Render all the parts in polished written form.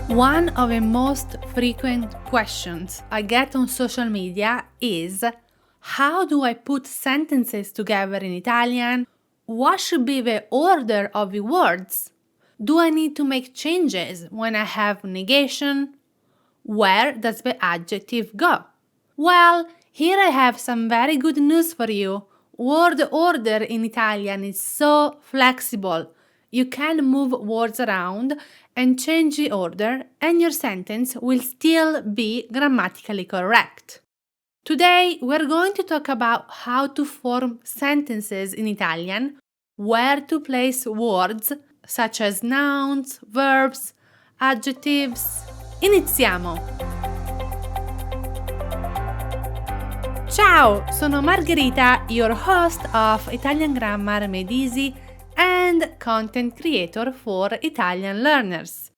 One of the most frequent questions I get on social media is: how do I put sentences together in Italian? What should be the order of the words? Do I need to make changes when I have negation? Where does the adjective go? Well, here I have some very good news for you. Word order in Italian is so flexible. You can move words around and change the order, and your sentence will still be grammatically correct. Today, we're going to talk about how to form sentences in Italian, where to place words such as nouns, verbs, adjectives. Iniziamo! Ciao, sono Margherita, your host of Italian Grammar Made Easy and content creator for Italian learners.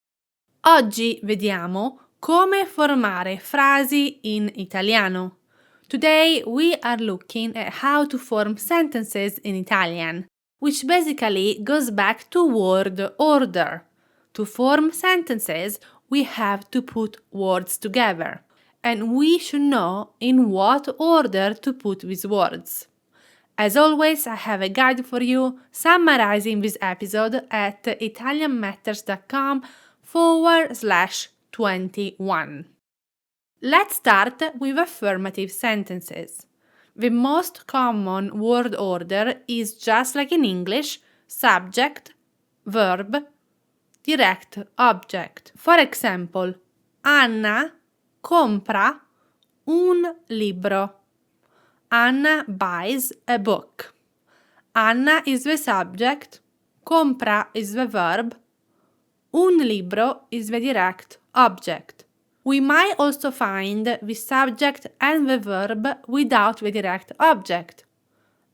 Oggi vediamo come formare frasi in italiano. Today we are looking at how to form sentences in Italian, which basically goes back to word order. To form sentences, we have to put words together, and we should know in what order to put these words. As always, I have a guide for you summarizing this episode at italianmatters.com/21. Let's start with affirmative sentences. The most common word order is just like in English: subject, verb, direct object. For example, Anna compra un libro. Anna buys a book. Anna is the subject, compra is the verb, un libro is the direct object. We might also find the subject and the verb without the direct object.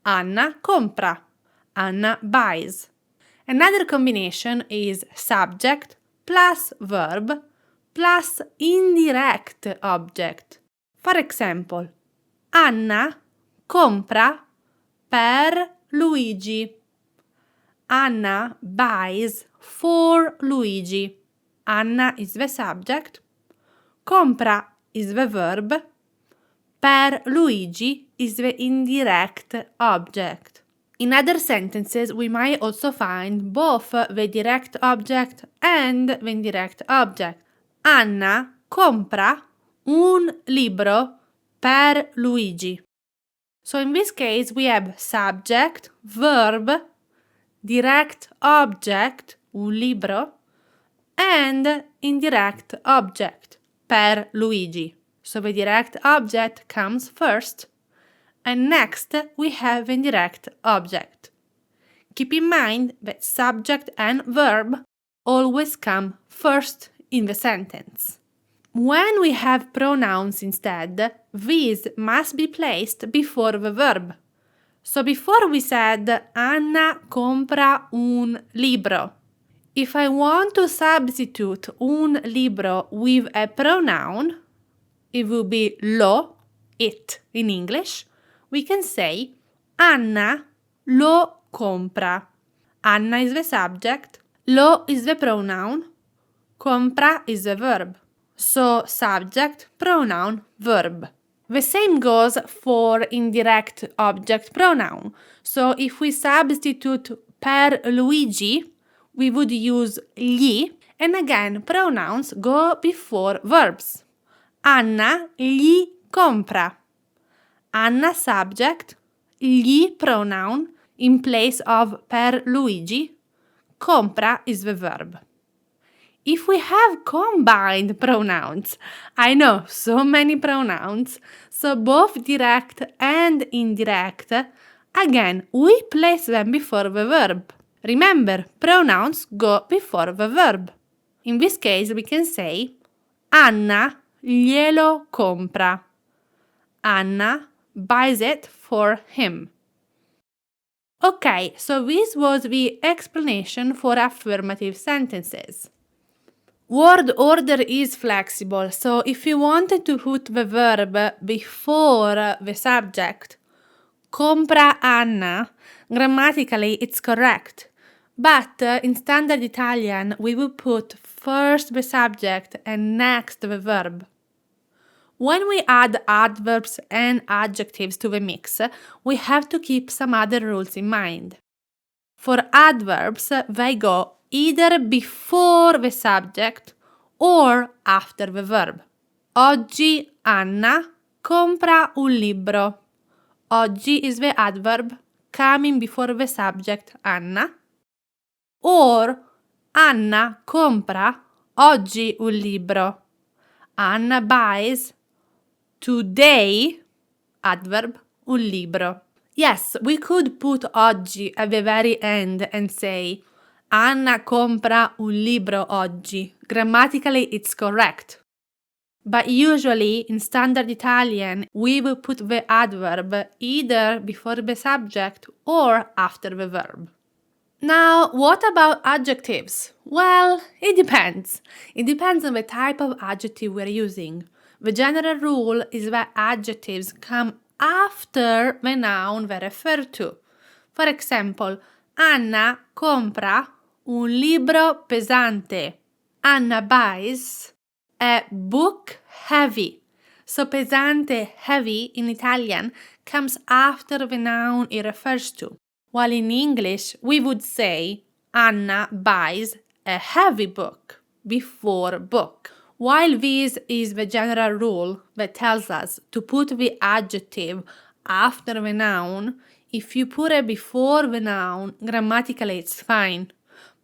Anna compra. Anna buys. Another combination is subject plus verb plus indirect object. For example, Anna compra per Luigi. Anna buys for Luigi. Anna is the subject, compra is the verb, per Luigi is the indirect object. In other sentences, we might also find both the direct object and the indirect object. Anna compra un libro per Luigi. So in this case, we have subject, verb, direct object, un libro, and indirect object, per Luigi. So the direct object comes first, and next we have indirect object. Keep in mind that subject and verb always come first in the sentence. When we have pronouns instead, these must be placed before the verb. So before we said Anna compra un libro. If I want to substitute un libro with a pronoun, it will be lo, it in English. We can say Anna lo compra. Anna is the subject, lo is the pronoun, compra is the verb. So subject, pronoun, verb. The same goes for indirect object pronoun. So if we substitute per Luigi, we would use gli, and again pronouns go before verbs. Anna gli compra. Anna subject, gli pronoun in place of per Luigi, compra is the verb. If we have combined pronouns, I know so many pronouns, so both direct and indirect, again, we place them before the verb. Remember, pronouns go before the verb. In this case, we can say Anna glielo compra. Anna buys it for him. Okay, so this was the explanation for affirmative sentences. Word order is flexible, so if you wanted to put the verb before the subject, compra Anna, grammatically it's correct. But in standard Italian, we will put first the subject and next the verb. When we add adverbs and adjectives to the mix, we have to keep some other rules in mind. For adverbs, they go either before the subject or after the verb. Oggi Anna compra un libro. Oggi is the adverb coming before the subject Anna. Or Anna compra oggi un libro. Anna buys today, adverb, un libro. Yes, we could put oggi at the very end and say Anna compra un libro oggi. Grammatically, it's correct. But usually, in standard Italian, we will put the adverb either before the subject or after the verb. Now, what about adjectives? Well, it depends. It depends on the type of adjective we're using. The general rule is that adjectives come after the noun they refer to. For example, Anna compra un libro pesante. Anna buys a book heavy. So pesante, heavy in Italian comes after the noun it refers to. While in English, we would say Anna buys a heavy book before book. While this is the general rule that tells us to put the adjective after the noun, if you put it before the noun, grammatically it's fine.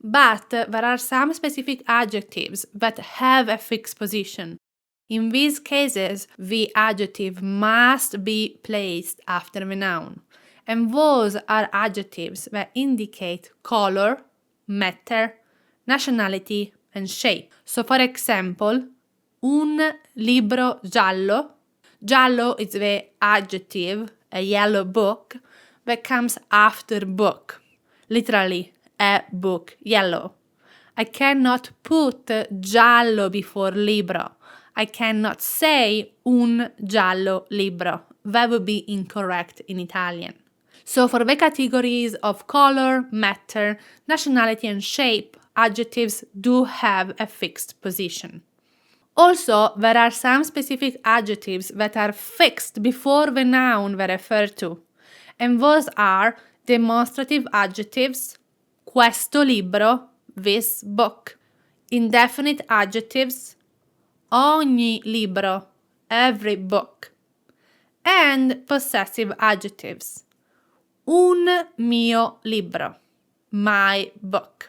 But there are some specific adjectives that have a fixed position. In these cases, the adjective must be placed after the noun. And those are adjectives that indicate color, matter, nationality, and shape. So for example, un libro giallo. Giallo is the adjective, a yellow book, that comes after book. Literally, a book, yellow. I cannot put giallo before libro. I cannot say un giallo libro. That would be incorrect in Italian. So for the categories of color, matter, nationality, and shape, adjectives do have a fixed position. Also, there are some specific adjectives that are fixed before the noun they refer to, and those are demonstrative adjectives, questo libro, this book, indefinite adjectives, ogni libro, every book, and possessive adjectives, un mio libro, my book.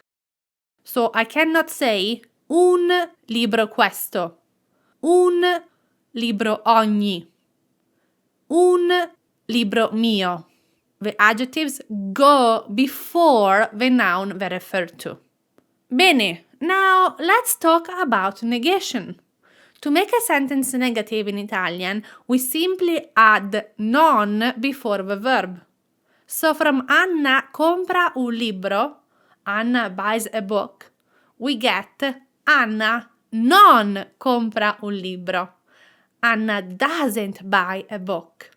So I cannot say un libro questo, un libro ogni, un libro mio. The adjectives go before the noun they refer to. Bene, now let's talk about negation. To make a sentence negative in Italian, we simply add non before the verb. So from Anna compra un libro, Anna buys a book, we get Anna non compra un libro. Anna doesn't buy a book.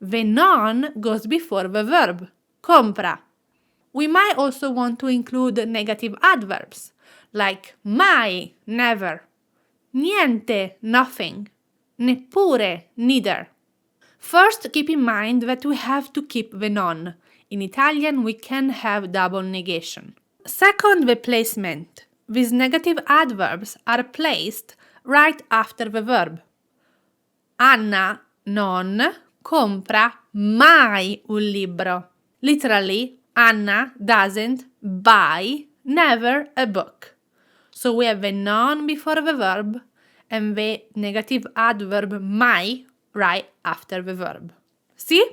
The non goes before the verb, compra. We might also want to include negative adverbs, like mai, never, niente, nothing, neppure, neither. First, keep in mind that we have to keep the non. In Italian, we can have double negation. Second, the placement. These negative adverbs are placed right after the verb. Anna non compra mai un libro. Literally, Anna doesn't buy never a book. So we have the non before the verb and the negative adverb mai right after the verb. See?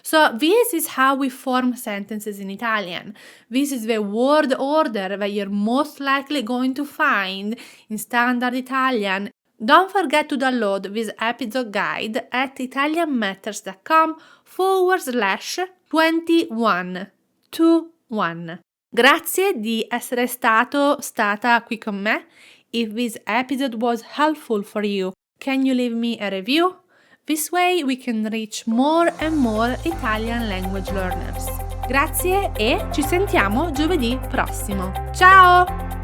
So this is how we form sentences in Italian. This is the word order that you're most likely going to find in standard Italian. Don't forget to download this episode guide at italianmatters.com/21. Grazie di essere stata qui con me. If this episode was helpful for you, can you leave me a review? This way we can reach more and more Italian language learners. Grazie e ci sentiamo giovedì prossimo. Ciao!